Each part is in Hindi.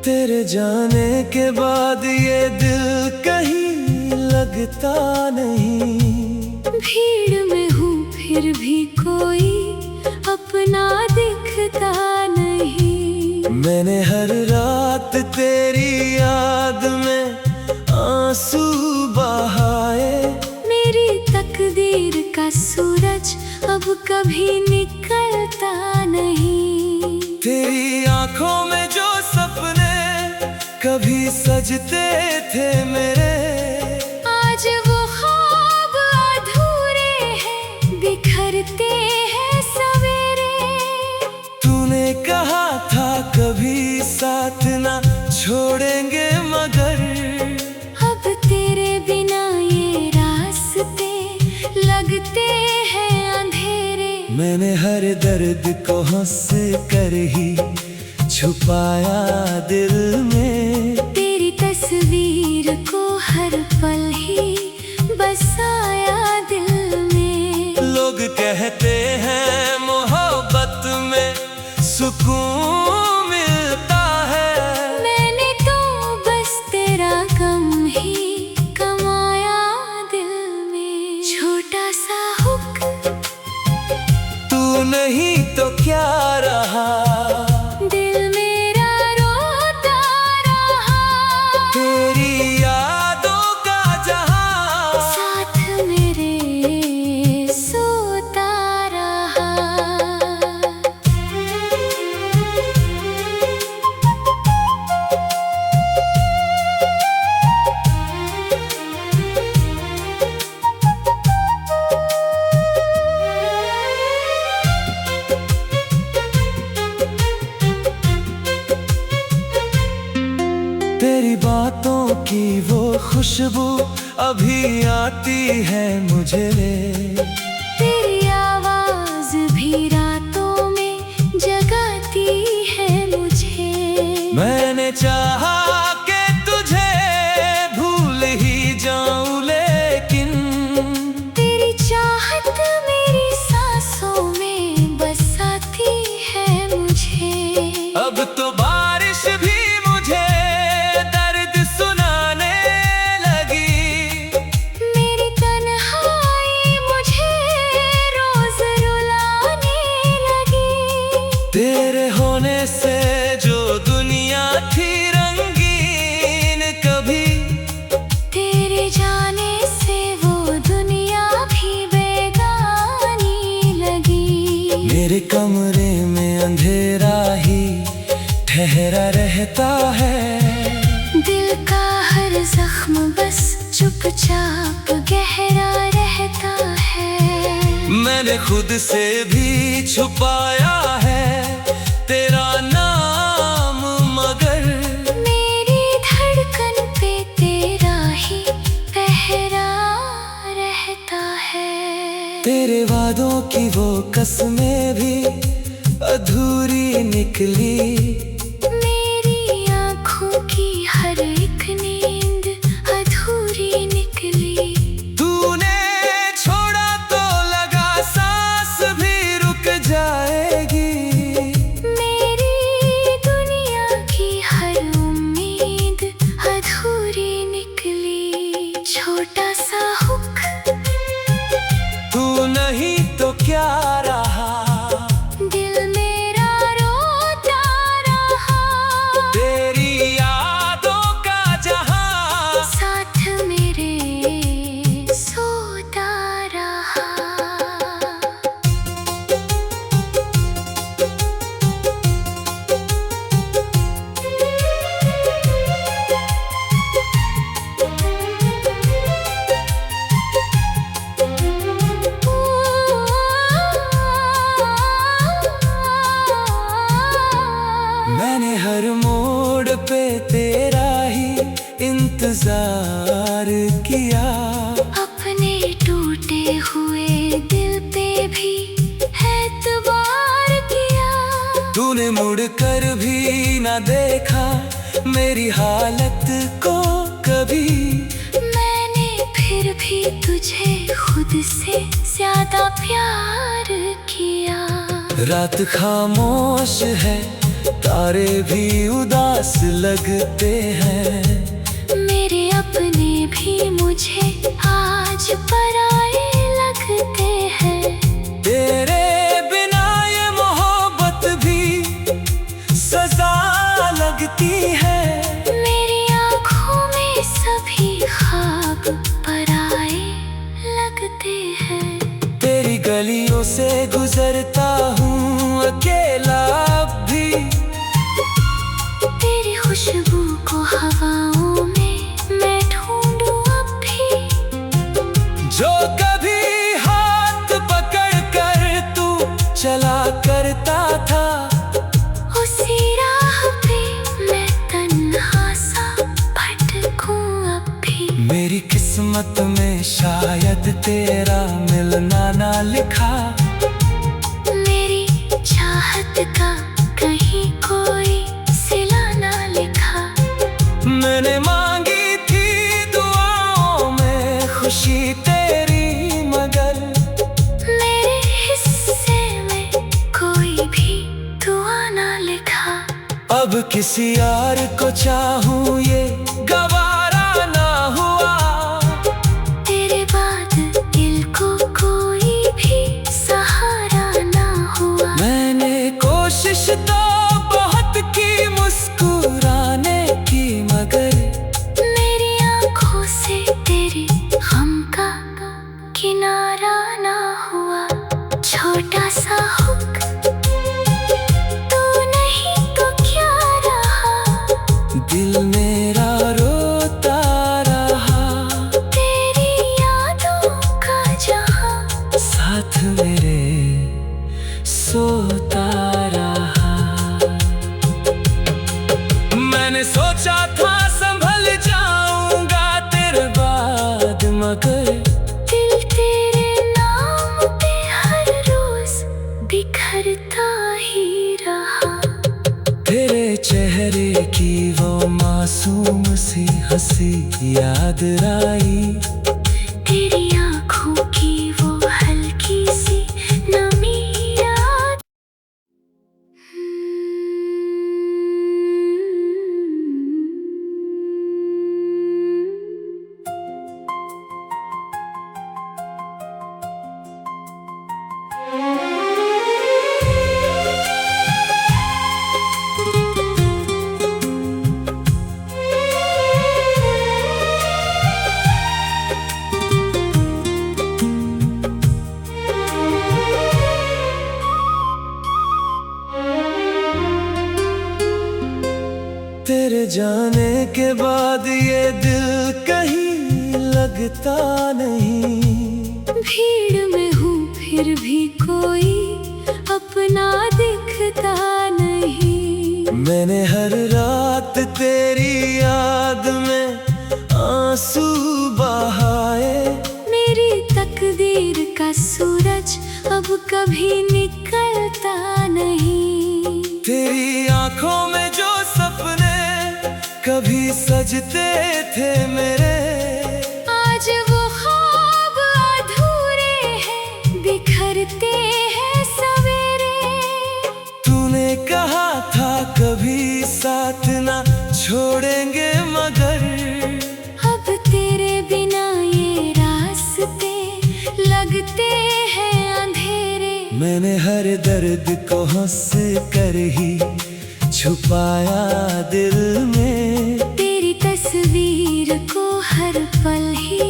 तेरे जाने के बाद ये दिल कहीं लगता नहीं। भीड़ में हूँ फिर भी कोई अपना दिखता नहीं। मैंने हर रात तेरी याद में आंसू बहाए। मेरी तकदीर का सूरज अब कभी निकलता नहीं। तेरी आंखों में जो सपने कभी सजते थे मेरे, आज वो ख्वाब अधूरे हैं, बिखरते हैं सवेरे। तूने कहा था कभी साथ ना छोड़ेंगे, मगर अब तेरे बिना ये रास्ते लगते हैं अंधेरे। मैंने हर दर्द को हंस कर ही छुपाया दिल में। तेरी तस्वीर को हर पल ही बसाया दिल में। लोग कहते हैं मोहब्बत में सुकून मिलता है। मैंने तो बस तेरा गम ही कमाया दिल में। छोटा सा हुक्म तू नहीं तो क्या रहा, दिल मेरा रोता रहा। तेरी यादों का जहां साथ मेरे सोता रहा। तेरी बातों की वो खुशबू अभी आती है मुझे। तेरी आवाज भी रातों में जगाती है मुझे। मैंने चाहा कि तुझे भूल ही जाऊं, लेकिन तेरी चाहत मेरी सांसों में बसाती है मुझे। अब तो बारिश भी मुझे दर्द सुनाने लगी। मेरी तन्हाई मुझे रोज रुलाने लगी। तेरे होने से जो दुनिया थी रंगीन, कभी तेरे जाने से वो दुनिया भी बेगानी लगी। मेरे कमरे में अंधेरा ही ठहरा रहता है। दिल का हर जख्म बस चुपचाप गहरा रहता है। मैंने खुद से भी छुपाया है तेरा नाम, मगर मेरी धड़कन पे तेरा ही पहरा रहता है। तेरे वादों की वो कसमें भी अधूरी निकली। मेरी आँखों की हर एक नींद अधूरी निकली। तूने छोड़ा तो लगा सांस भी रुक जाएगी। मेरी दुनिया की हर उम्मीद अधूरी निकली। छोटा सा हुक्म तू नहीं तो क्या रहा, दिल मेरा रोता रहा। तेरी यादों का जहां साथ मेरे सोता रहा। मैंने हर मोड़ पे तेरा ही इंतजार किया। अपने टूटे हुए दिल पे भी एतबार किया। तूने मुड़ कर भी न देखा मेरी हालत को कभी। मैंने फिर भी तुझे खुद से ज्यादा प्यार किया। रात खामोश है तारे भी उदास लगते हैं। मेरे अपने भी मुझे आज पराए लगते हैं। तेरे बिना ये मोहब्बत भी सजा लगती है। मेरी आँखों में सभी ख्वाब पराए लगते हैं। तेरी गलियों से गुजरता हूँ अकेला अब भी। तेरी खुशबू को हवाओं में मैं ढूंढूं अब भी। जो कभी हाथ पकड़ कर तू चला करता था, उसी राह पे मैं तन्हा सा भटकूं अब भी। मेरी किस्मत में शायद तेरा मिलना ना लिखा। मेरी चाहत का कहीं कोई सिला ना लिखा। मैंने मांगी थी दुआओं में खुशी तेरी, मगर मेरे हिस्से में कोई भी दुआ ना लिखा। अब किसी और को चाहूं ये गवारा ना हुआ। तेरे बाद दिल को कोई भी सहारा ना हुआ। मैंने कोशिश तो बहुत की मुस्कुराने की, मगर मेरी आँखों से तेरे गम का किनारा ना हुआ। छोटा सा हुक तू नहीं तो क्या रहा। दिल मेरा रोता रहा। तेरी यादों का जहां साथ मेरे सोता रहा। मैंने सोचा था संभल जाऊंगा तेरे बाद, मगर दिल तेरे नाम पे हर रोज बिखरता ही रहा। तेरे चेहरे की वो मासूम सी हंसी याद आई। तेरी आँखों की वो हल्की सी नमी याद। तेरे जाने के बाद ये दिल कहीं लगता नहीं। भीड़ में हूँ फिर भी कोई अपना दिखता नहीं। मैंने हर रात तेरी याद में आंसू बहाए। मेरी तकदीर का सूरज अब कभी निकलता नहीं। तेरी आंखों में जो सपने कभी सजते थे मेरे, आज वो ख्वाब अधूरे हैं, बिखरते हैं सवेरे। तूने कहा था कभी साथ ना छोड़ेंगे, मगर अब तेरे बिना ये रास्ते लगते हैं अंधेरे। मैंने हर दर्द को हंस कर ही छुपाया दिल में। तेरी तस्वीर को हर पल ही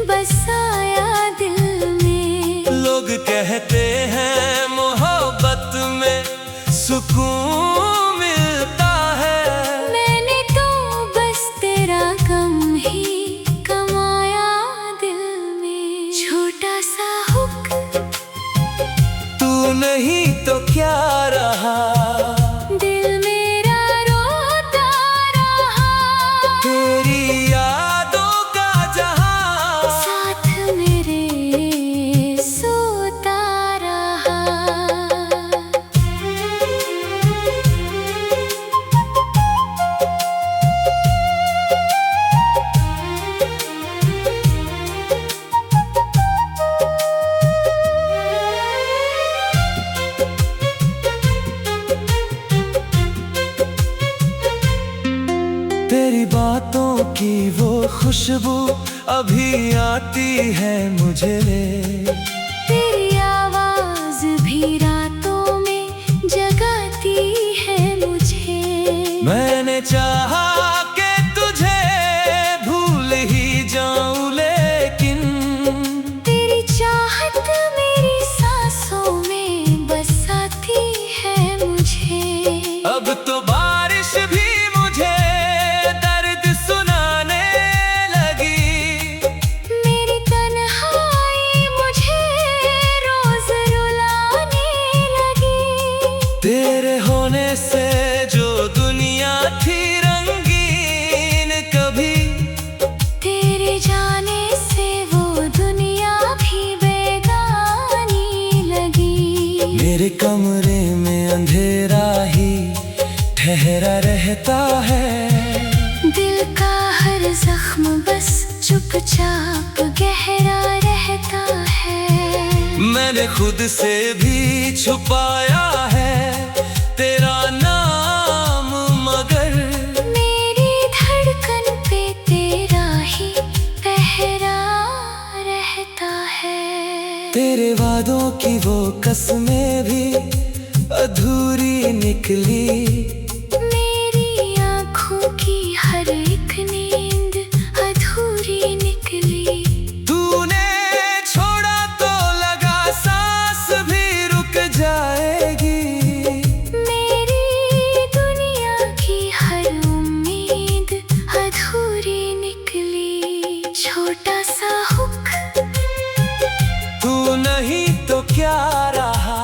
बसाया दिल में। लोग कहते हैं मोहब्बत में सुकून मिलता है। मैंने तो बस तेरा गम ही कमाया दिल में। छोटा सा हुक तू नहीं तो क्या रहा। दिल मेरा रोता रहा। तेरी यादों का जहां साथ मेरे सोता रहा। बातों की वो खुशबू अभी आती है मुझे। तेरी आवाज भी रातों में जगाती है मुझे। मैंने चाहा कि तुझे भूल ही जाऊं, लेकिन तेरी चाहत मेरी सांसों में बसाती है मुझे। अब तो बारिश भी मुझे दर्द सुनाने लगी। मेरी तन्हाई मुझे रोज रुलाने लगी। तेरे होने से जो दुनिया थी रंगीन, कभी तेरे जाने से वो दुनिया भी बेगानी लगी। मेरे कमरे में अंधेरा ही ठहरा रहता है। दिल का हर जख्म बस चुपचाप गहरा रहता है। मैंने खुद से भी छुपाया है तेरा नाम, मगर मेरी धड़कन पे तेरा ही पहरा रहता है। तेरे वादों की वो कसमें भी अधूरी निकली। मेरी आँखों की हर एक नींद अधूरी निकली। तूने छोड़ा तो लगा सांस भी रुक जाएगी। मेरी दुनिया की हर उम्मीद अधूरी निकली। छोटा सा हुक तू नहीं तो क्या रहा,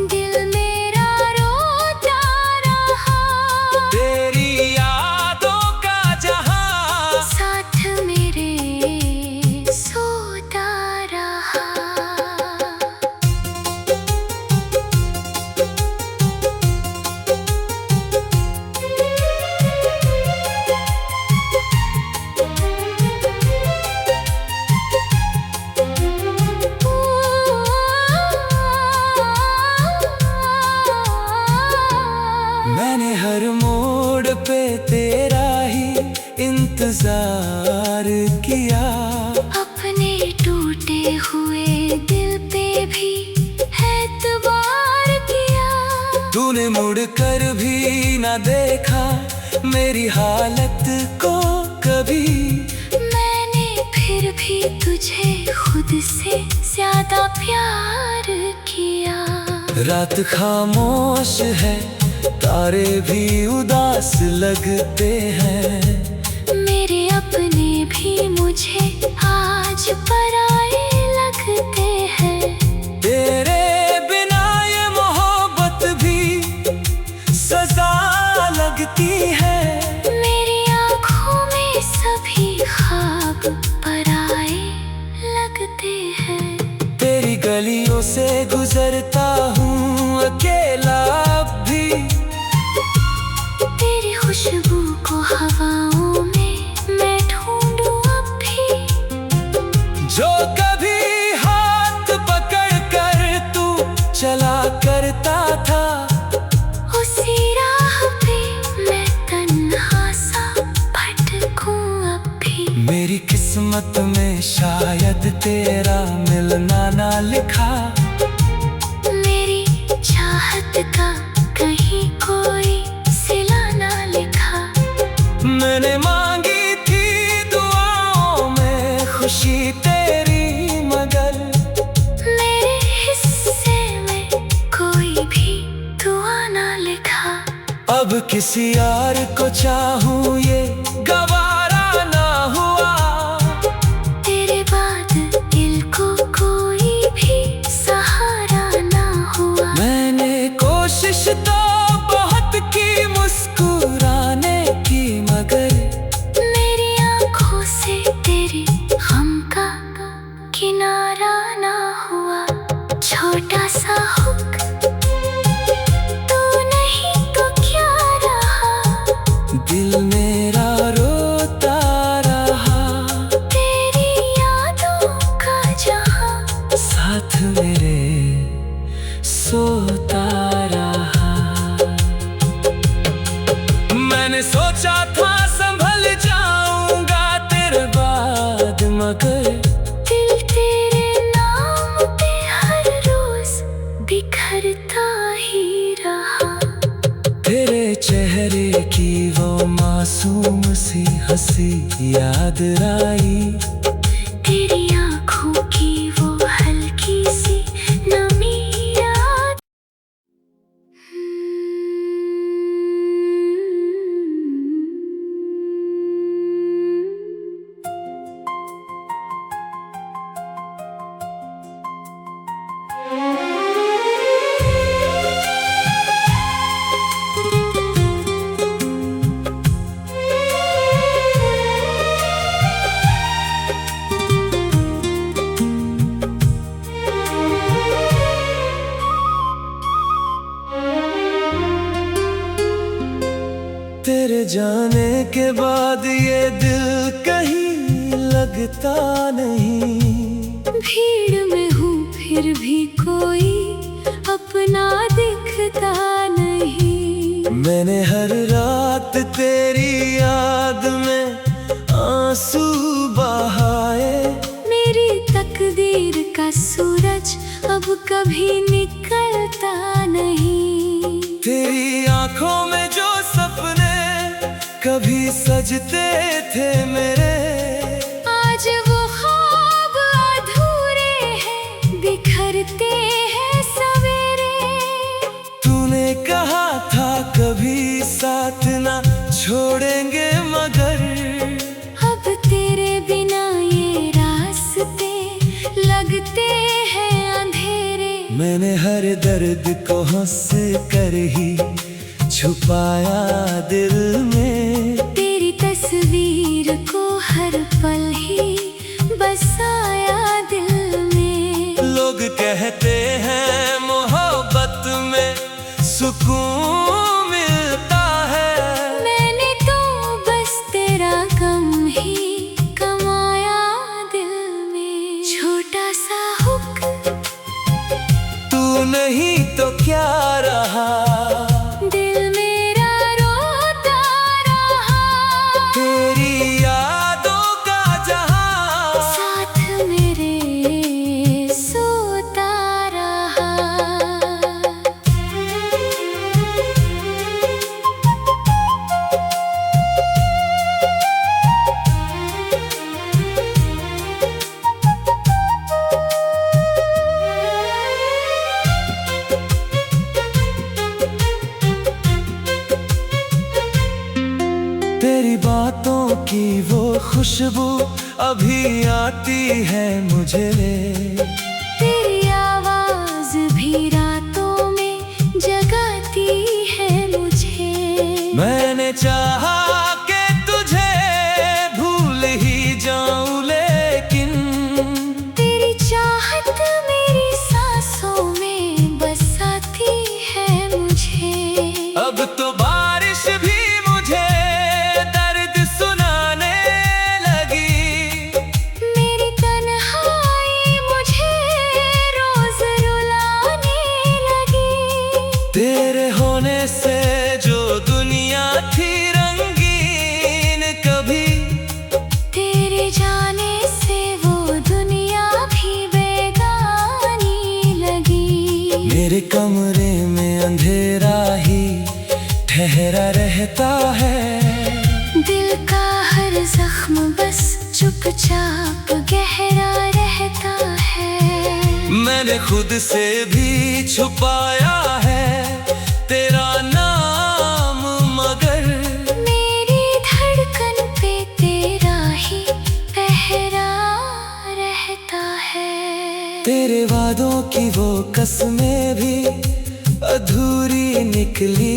दिल मेरा रोता रहा। तेरी यादों का जहां साथ मेरे सोता रहा। मैंने हर मोड़ पे तेरा ही इंतजार किया। अपने टूटे हुए दिल पे भी एतबार किया। तूने मुड़ कर भी न देखा मेरी हालत को कभी। मैंने फिर भी तुझे खुद से ज्यादा प्यार किया। रात खामोश है, तारे भी उदास लगते हैं। मेरे अपने भी मुझे आज पराए लगते हैं। तेरे बिना ये मोहब्बत भी सजा लगती है। मेरी आँखों में सभी ख्वाब पराए लगते हैं। तेरी गलियों से गुजरता हूँ अकेला अब भी। तेरी खुशबू को हवाओं में मैं ढूंढूं अब भी। जो कभी हाथ पकड़ कर तू चला करता था, उसी राह पे मैं तन्हा सा भटकूं अब भी। मेरी किस्मत में शायद तेरा मिलना ना लिखा। मेरी चाहत का कहीं कोई सिला ना लिखा। मैंने मांगी थी दुआओं में खुशी तेरी, मगर मेरे हिस्से में कोई भी दुआ ना लिखा। अब किसी यार को चाहूं ये गवारा ना हुआ। तेरे बाद दिल को कोई भी सहारा ना हुआ। मैंने कोशिश तो बहुत की मुस्कुराने की, मगर मेरी आँखों से तेरे गम का किनारा ना हुआ। छोटा सा हुक तू नहीं तो क्या रहा। दिल मेरा रोता रहा। तेरी यादों का जहां साथ मेरे सोता रहा। की वो मासूम सी हंसी याद आई। तेरी आँखों की वो हल्की सी नमी याद। तेरे जाने के बाद ये दिल कहीं लगता नहीं। भीड़ में हूँ फिर भी कोई अपना दिखता नहीं। मैंने हर रात तेरी याद में आंसू बहाए। मेरी तकदीर का सूरज अब कभी निकलता नहीं। तेरी आंखों में जो सपने कभी सजते थे मेरे, आज वो ख्वाब अधूरे हैं, बिखरते हैं सवेरे। तूने कहा था कभी साथ ना छोड़ेंगे, मगर अब तेरे बिना ये रास्ते लगते हैं अंधेरे। मैंने हर दर्द को हंस कर ही छुपाया दिल में। तेरी तस्वीर को हर पल ही बसाया दिल में। लोग कहते हैं मोहब्बत में सुकून मिलता है। मैंने तो बस तेरा गम ही कमाया दिल में। छोटा सा हुक्म तू नहीं तो क्या रहा, दिल मेरा रोता रहा। तेरी यादों का जहां साथ मेरे सोता रहा। तेरी बातों की वो खुशबू अभी आती है मुझे। तेरी आवाज भी रातों में जगाती है मुझे। मैंने चाहा कि तुझे भूल ही जाऊं, लेकिन तेरी चाहत मेरी सांसों में बसाती है मुझे। अब तो बारिश भी मुझे दर्द सुनाने लगी। मेरी तन्हाई मुझे रोज रुलाने लगी। तेरे होने से जो दुनिया थी रंगीन, कभी तेरे जाने से वो दुनिया भी बेगानी लगी। मेरे कमरे में अंधेरा ही ठहरा रहता है। दिल का हर जख्म बस चुपचाप गहरा रहता है। मैंने खुद से भी छुपाया है तेरा नाम, मगर मेरी धड़कन पे तेरा ही पहरा रहता है। तेरे वादों की वो कसमें भी अधूरी निकली।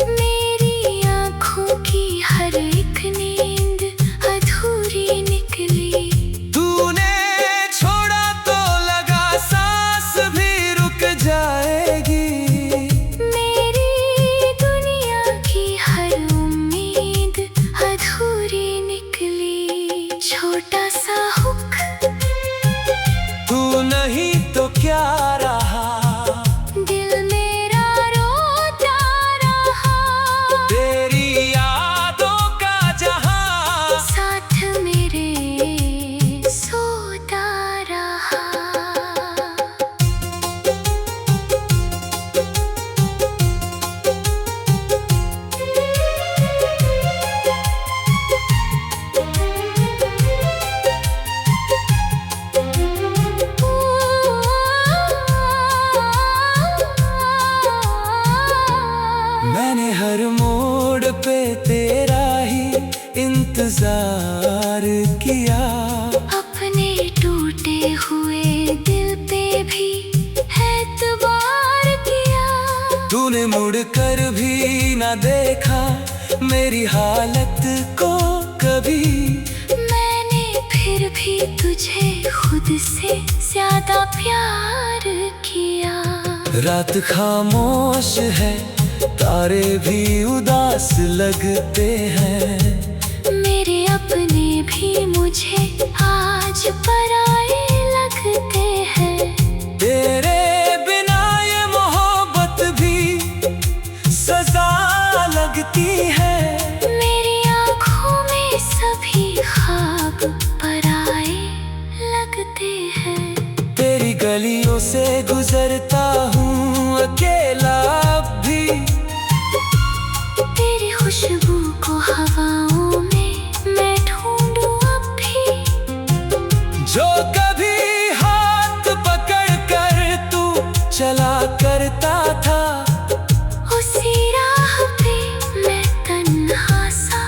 मेरी आँखों की हर एक नींद अधूरी निकली। तूने छोड़ा तो लगा सांस भी रुक जाएगी। मेरी दुनिया की हर उम्मीद अधूरी निकली। छोटा सा हुक्म तू नहीं तो क्या रहा, दिल मेरा रोता हर मोड़ पे तेरा ही इंतजार किया। अपने टूटे हुए दिल पे भी एतबार किया। तूने मुड़ कर भी ना देखा मेरी हालत को कभी। मैंने फिर भी तुझे खुद से ज्यादा प्यार किया। रात खामोश है, तारे भी उदास लगते हैं। मेरे अपने भी मुझे आज पराए लगते हैं। तेरे बिना ये मोहब्बत भी सजा लगती है। मेरी आँखों में सभी ख्वाब पराए लगते हैं। तेरी गलियों से गुजरता हूँ अकेला अब भी। तेरी खुशबू को हवाओं में मैं ढूंढूं अब भी। जो कभी हाथ पकड़ कर तू चला करता था, उसी राह पे मैं तन्हा सा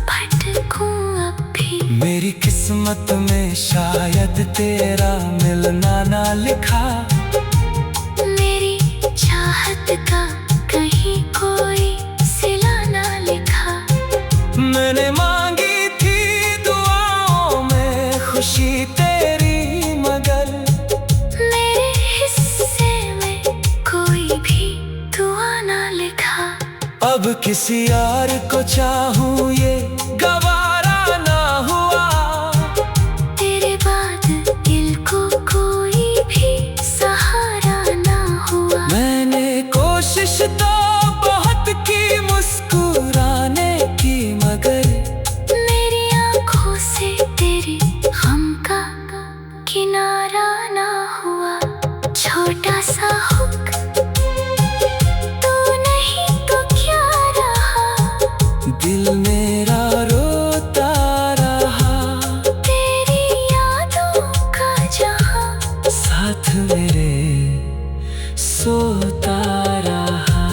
भटकूं अब भी। मेरी किस्मत में शायद तेरा मिलना ना लिखा। मेरी चाहत का कहीं कोई सिला ना लिखा। मैंने मांगी थी दुआओं में खुशी तेरी, मगर मेरे हिस्से में कोई भी दुआ ना लिखा। अब किसी यार को चाहूं ये गवारा ना हुआ। तेरे बाद दिल को कोई भी सहारा ना हुआ। मैंने कोशिश तो बहुत की मुस्कुराने की, मगर मेरी आँखों से तेरे गम का किनारा ना हुआ। छोटा सा हुक तू नहीं तो क्या रहा। दिल मेरा रोता रहा। तेरी यादों का जहां साथ मेरे सोता रहा।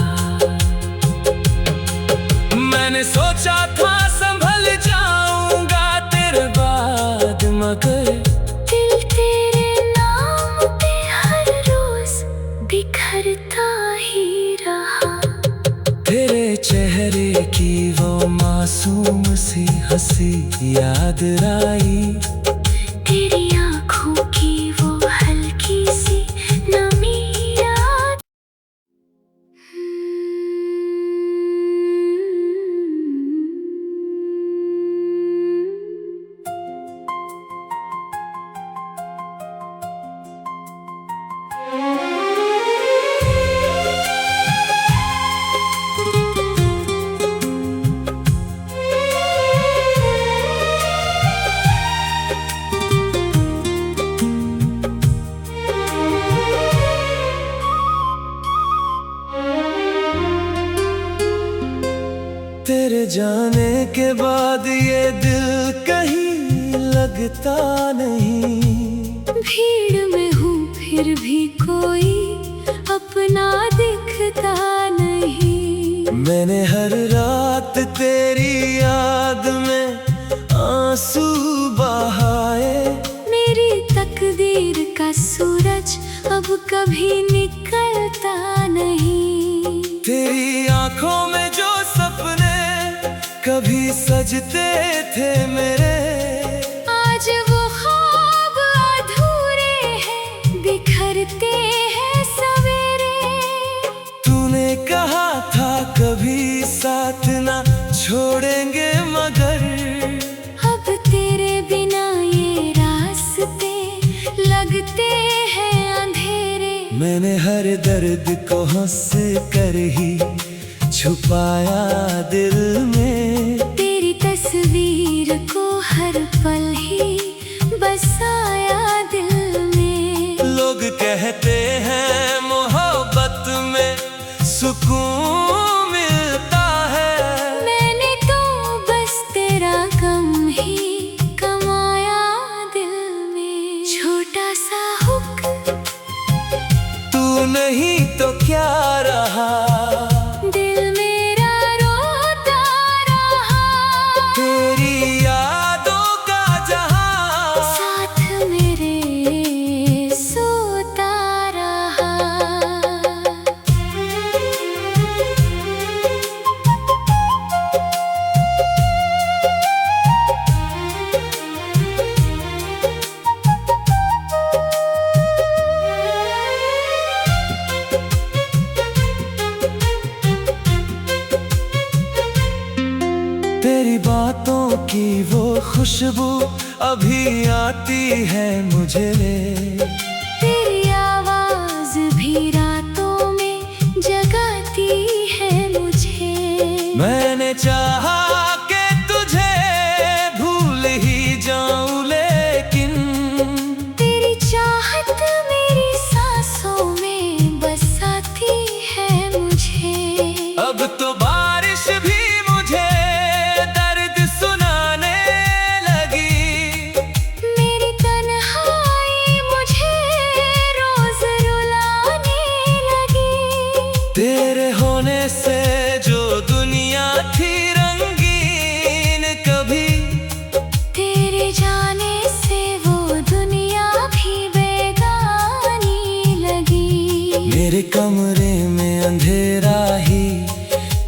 मैंने सोचा था संभल जाऊंगा तेरे बाद, मगर दिल तेरे नाम पे हर रोज बिखरता ही रहा। तेरे चेहरे की वो मासूम सी हंसी याद आई। तेरी आँखों की वो हल्की सी नमी याद। तेरे जाने के बाद ये दिल कहीं लगता नहीं। भीड़ में हूँ फिर भी कोई अपना दिखता नहीं। मैंने हर रात तेरी याद में आंसू बहाए। मेरी तकदीर का सूरज अब कभी निकलता नहीं। तेरी आंखों में जो सपने कभी सजते थे मेरे, आज वो ख्वाब अधूरे हैं, बिखरते हैं सवेरे। तूने कहा था कभी साथ ना छोड़ेंगे, मगर अब तेरे बिना ये रास्ते लगते हैं अंधेरे। मैंने हर दर्द को हंस कर ही छुपाया दिल में। तेरी तस्वीर को हर पल ही बसाया दिल में। लोग कहते हैं मोहब्बत में सुकून मिलता है। मैंने तो बस तेरा गम ही कमाया दिल में। छोटा सा हुक तू नहीं तो क्या रहा। दिल मेरा रो की वो खुशबू अभी आती है मुझे। तेरी आवाज भी रातों में जगाती है मुझे। मैंने चाहा कि तुझे भूल ही जाऊं, लेकिन तेरी चाहत मेरी सांसों में बसाती है मुझे। अब तो बारिश भी मुझे दर्द सुनाने लगी। मेरी तन्हाई मुझे रोज रुलाने लगी। तेरे होने से जो दुनिया थी रंगीन, कभी तेरे जाने से वो दुनिया भी बेगानी लगी। मेरे कमरे में अंधेरा ही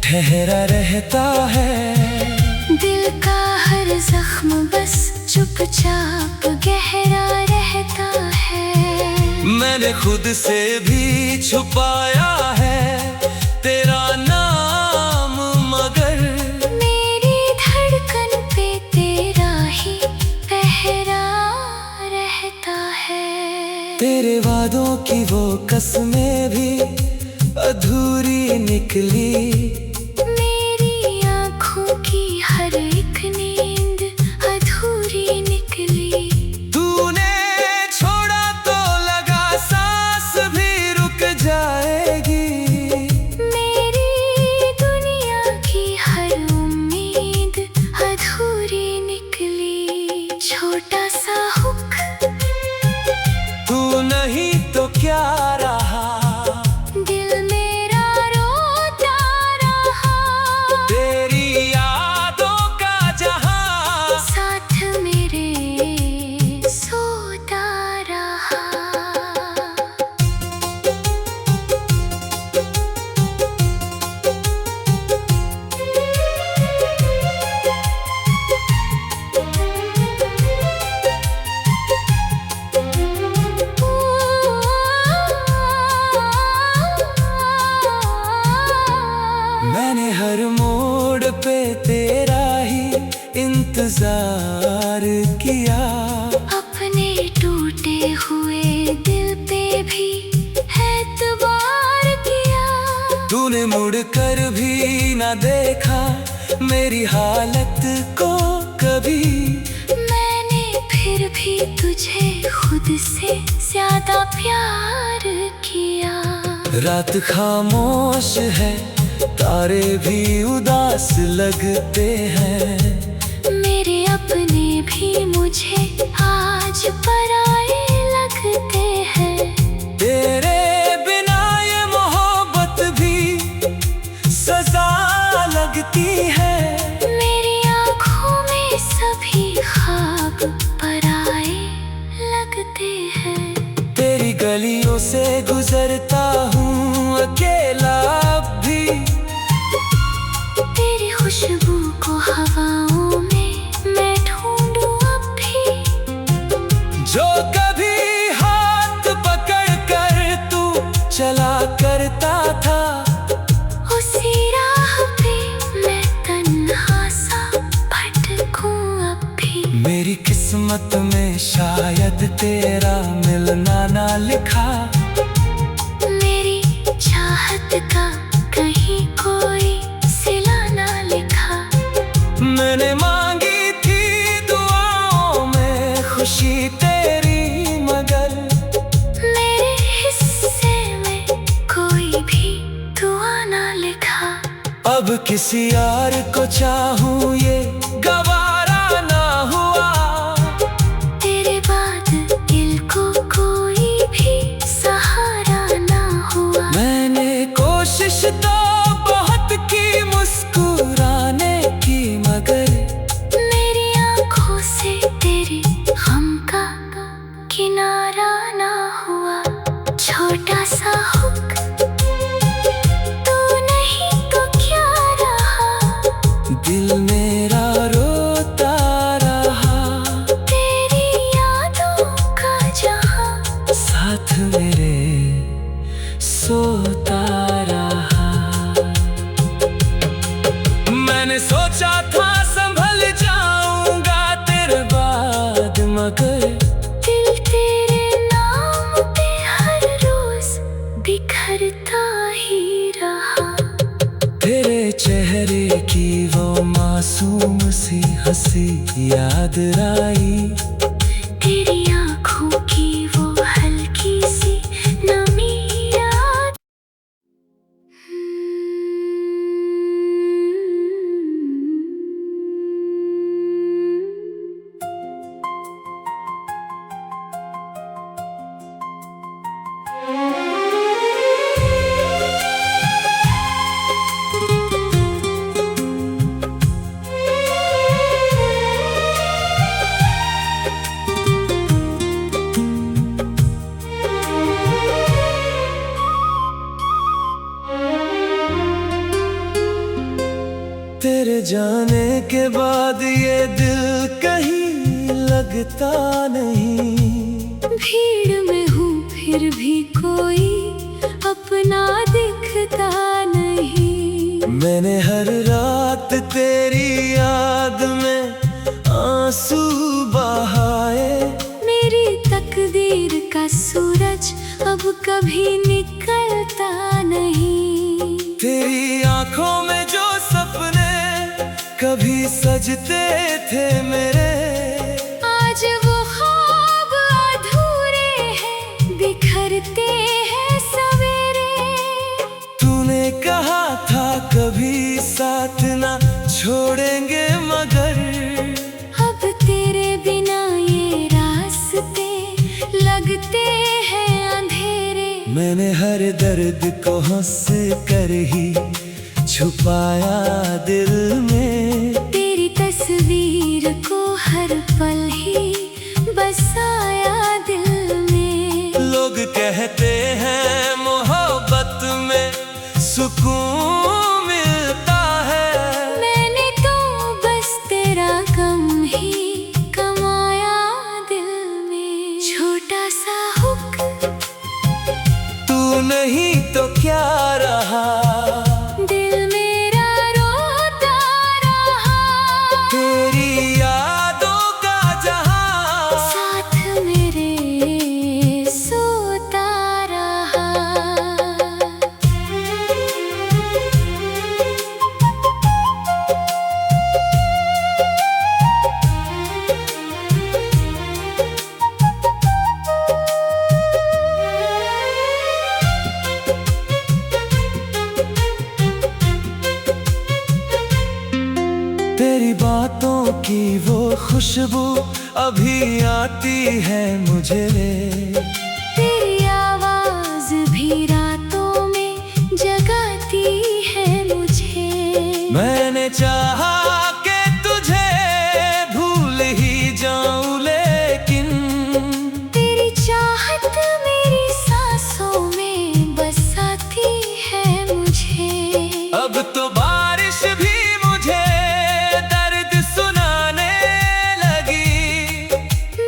ठहरा रहता है। दिल का हर जख्म बस चुपचाप गहरा रहता है। मैंने खुद से भी छुपाया है तेरा नाम, मगर मेरी धड़कन पे तेरा ही पहरा रहता है। तेरे वादों की वो कसमें भी अधूरी निकली। मेरी आँखों की हर एक नींद अधूरी निकली। तूने छोड़ा तो लगा सांस भी रुक जाएगी। मेरी दुनिया की हर उम्मीद अधूरी निकली। छोटा सा हुक तू नहीं तो क्या रहा, दिल मेरा रोता रहा। तेरी यादों का जहां साथ मेरे सोता रहा। मैंने हर मोड़ पे तेरा ही इंतजार किया। अपने टूटे हुए दिल पे भी एतबार किया। तूने मुड़ कर भी न देखा मेरी हालत को कभी। मैंने फिर भी तुझे खुद से ज्यादा प्यार किया। रात खामोश है, तारे भी उदास लगते हैं। मेरे अपने भी मुझे आज पराए लगते हैं। तेरे बिना ये मोहब्बत भी सजा लगती है। मेरी आँखों में सभी ख्वाब पराए लगते हैं। तेरी गलियों से गुजरता हूँ अकेला अब भी। तेरी खुशबू को हवाओं में मैं ढूंढूं अब भी। जो कभी हाथ पकड़ कर तू चला करता था, उसी राह पे मैं तन्हा सा भटकूं अब भी। मेरी किस्मत में शायद तेरा मिलना ना लिखा। मेरी चाहत का कहीं कोई सिला ना लिखा। मैंने मांगी थी दुआओं में खुशी तेरी, मगर मेरे हिस्से में कोई भी दुआ ना लिखा। अब किसी और को चाहूं ये गवारा ना हुआ। तेरे बाद दिल को कोई भी सहारा ना हुआ। मैंने कोशिश तो बहुत की मुस्कुराने की, मगर मेरी आँखों से तेरे गम का किनारा ना हुआ। छोटा सा हुक तू नहीं तो क्या रहा। दिल मेरा चेहरे की वो मासूम सी हंसी याद आई। तेरी आँखों की वो हल्की सी नमी याद। तेरे जाने के बाद ये दिल कहीं लगता नहीं। भीड़ में हूँ फिर भी कोई अपना दिखता नहीं। मैंने हर रात तेरी याद में आंसू बहाए। मेरी तकदीर का सूरज अब कभी निकलता नहीं। तेरी आंखों में जो सपने कभी सजते थे मेरे, आज वो ख्वाब अधूरे हैं, बिखरते हैं सवेरे। तूने कहा था कभी साथ ना छोड़ेंगे, मगर अब तेरे बिना ये रास्ते लगते हैं अंधेरे। मैंने हर दर्द को हंस कर ही छुपाया दिल में। तेरी तस्वीर को हर पल ही बसाया दिल में। लोग कहते हैं मोहब्बत में सुकून मिलता है। मैंने तो बस तेरा गम ही कमाया दिल में। छोटा सा हुक्म तू नहीं तो क्या रहा, दिल मेरा रोता रहा। तेरी यादों का जहां साथ मेरे सोता रहा। तेरी बातों की वो खुशबू अभी आती है मुझे। तेरी आवाज भी रातों में जगाती है मुझे। मैंने चाहा कि तुझे भूल ही जाऊं, लेकिन तेरी चाहत मेरी सांसों में बसाती है मुझे। अब तो बारिश भी मुझे दर्द सुनाने लगी।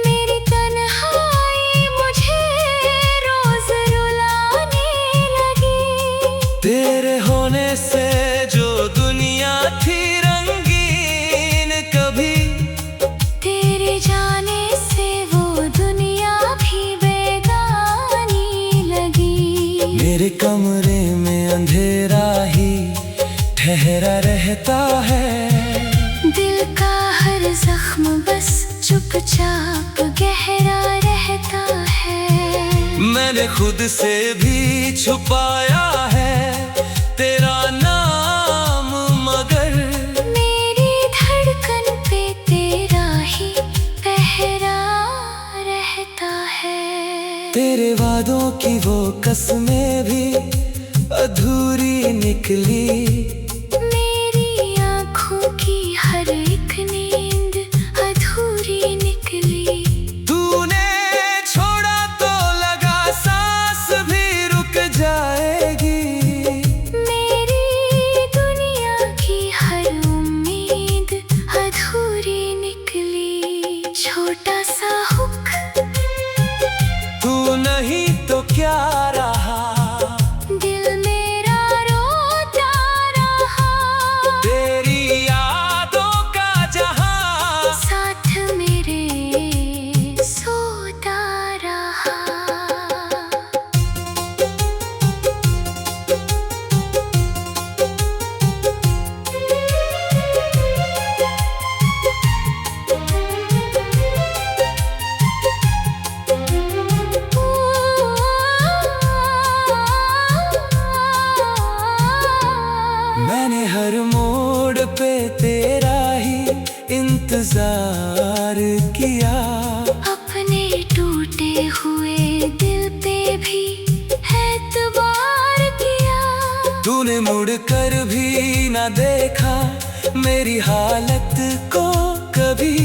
मेरी तन्हाई मुझे रोज रुलाने लगी। तेरे होने से जो दुनिया थी रंगीन, कभी तेरे जाने से वो दुनिया भी बेगानी लगी। मेरे कमरे में अंधेरा ही ठहरा रहता है। दिल का हर जख्म बस चुपचाप गहरा रहता है। मैंने खुद से भी छुपाया है तेरा नाम, मगर मेरी धड़कन पे तेरा ही पहरा रहता है। तेरे वादों की वो कसमें भी अधूरी निकली। मेरी आँखों की हर एक नींद अधूरी निकली। तूने छोड़ा तो लगा सांस भी रुक जाएगी। मेरी दुनिया की हर उम्मीद अधूरी निकली। छोटा सा हुक्म तू नहीं तो क्या रहा, दिल मेरा रोता हर मोड़ पे तेरा ही इंतजार किया। अपने टूटे हुए दिल पे भी एतबार किया। तूने मुड़ कर भी ना देखा मेरी हालत को कभी।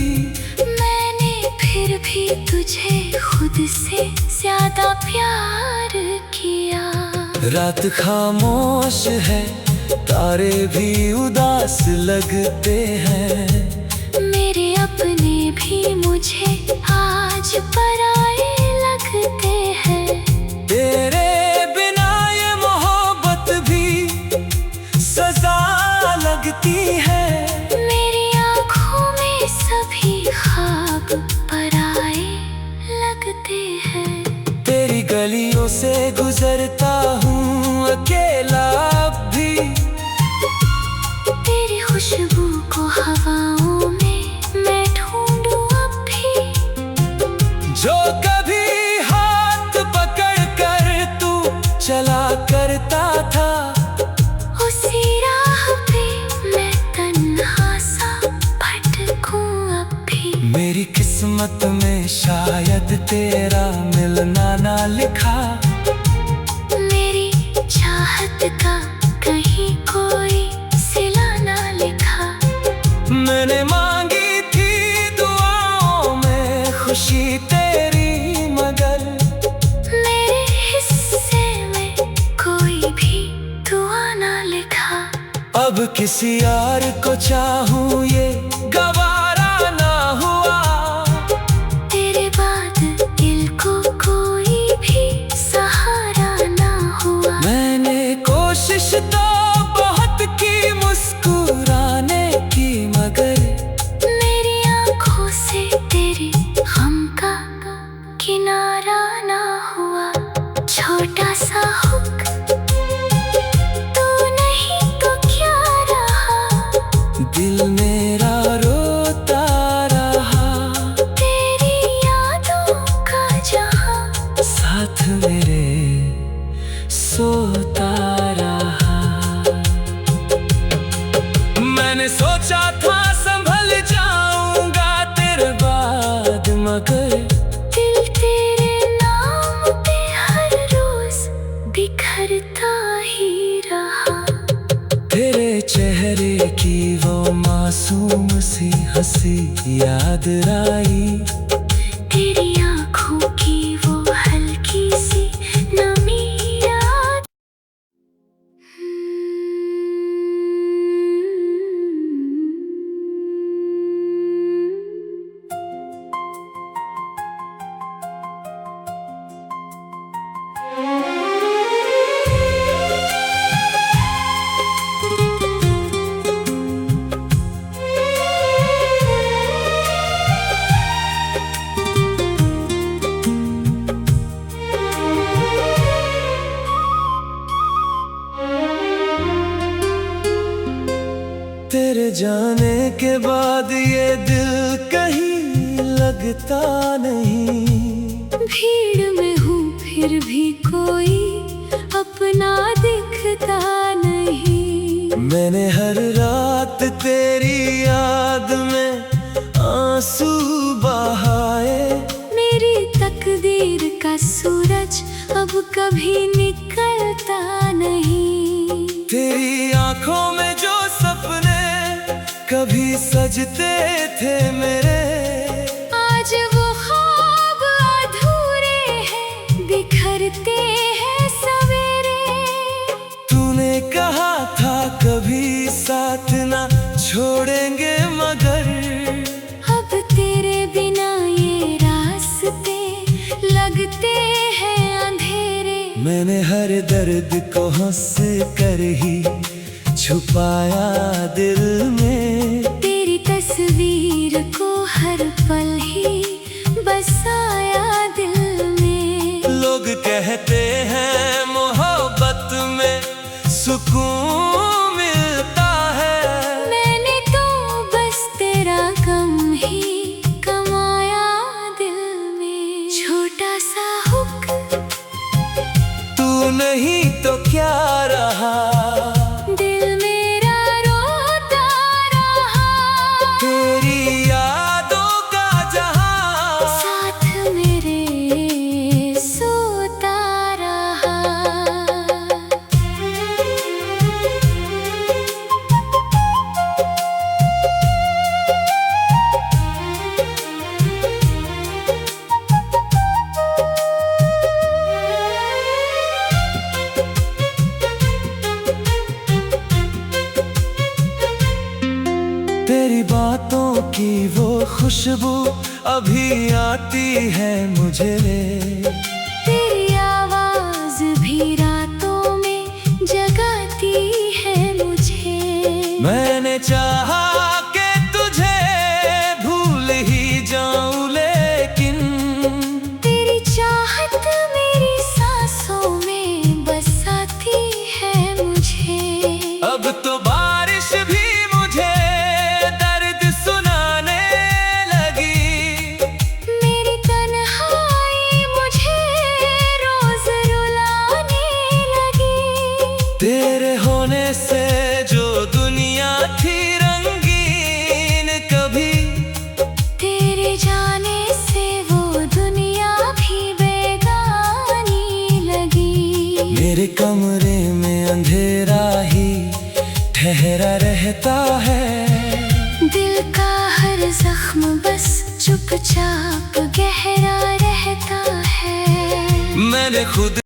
मैंने फिर भी तुझे खुद से ज्यादा प्यार किया। रात खामोश है, तारे भी उदास लगते हैं। मेरे अपने भी मुझे आज पराए लगते हैं। तेरे बिना ये मोहब्बत भी सजा लगती है। मेरी आँखों में सभी ख्वाब पराए लगते हैं। तेरी गलियों से गुजरता हूँ अकेला अब भी। तेरी खुशबू को हवाओं में मैं ढूंढूं अब भी। जो कभी हाथ पकड़ कर तू चला करता था, उसी राह पे मैं तन्हा सा भटकूं अब भी। मेरी किस्मत में शायद तेरा मिलना ना लिखा। मेरी चाहत का कहीं कोई सिला ना लिखा। मैंने मांगी थी दुआओं में खुशी तेरी, मगर मेरे हिस्से में कोई भी दुआ ना लिखा। अब किसी और को चाहूं ये गवारा ना हुआ। तेरे बाद दिल को कोई भी सहारा ना हुआ। मैंने कोशिश तो बहुत की मुस्कुराने की, मगर मेरी आँखों से तेरे गम का किनारा ना हुआ। छोटा सा हुक तू नहीं तो क्या रहा। दिल मेरा रोता रहा। तेरी यादों का जहां साथ मेरे सोता रहा। मैंने सोचा था संभल जाऊंगा तेरे बाद, मगर दिल तेरे नाम पे हर रोज बिखरता ही रहा। तेरे चेहरे की वो मासूम सी हंसी याद आई। तेरी आँखों की वो हल्की सी नमी याद। तेरे जाने के बाद ये दिल कहीं लगता नहीं। भीड़ में हूँ फिर भी कोई अपना दिखता नहीं। मैंने हर रात तेरी याद में आंसू बहाए। मेरी तकदीर का सूरज अब कभी निकलता नहीं। तेरी आंखों में जो सपने कभी सजते थे मेरे, आज वो ख्वाब अधूरे हैं, बिखरते हैं सवेरे। तूने कहा था कभी साथ ना छोड़ेंगे, मगर अब तेरे बिना ये रास्ते लगते हैं अंधेरे। मैंने हर दर्द को हंस कर ही छुपाया दिल में। तेरी तस्वीर को हर पल ही बसाया दिल में। लोग कहते हैं मोहब्बत में सुकून मिलता है। मैंने तो बस तेरा गम ही कमाया दिल में। छोटा सा हुक तू नहीं तो क्या रहा। दिल मेरा बातों की वो खुशबू अभी आती है मुझे। तेरी आवाज भी रातों में जगाती है मुझे। मैंने चाहा कि तुझे भूल ही जाऊं, लेकिन तेरी चाहत मेरी सांसों में बसाती है मुझे। अब तो बारिश भी मुझे दर्द सुनाने लगी। मेरी तन्हाई मुझे रोज रुलाने लगी। तेरे होने से जो दुनिया थी रंगीन, कभी तेरे जाने से वो दुनिया भी बेगानी लगी। मेरे कमरे में अंधेरा ही ठहरा रहता है। दिल का हर जख्म बस चुपचाप गहरा रहता है। मैंने खुद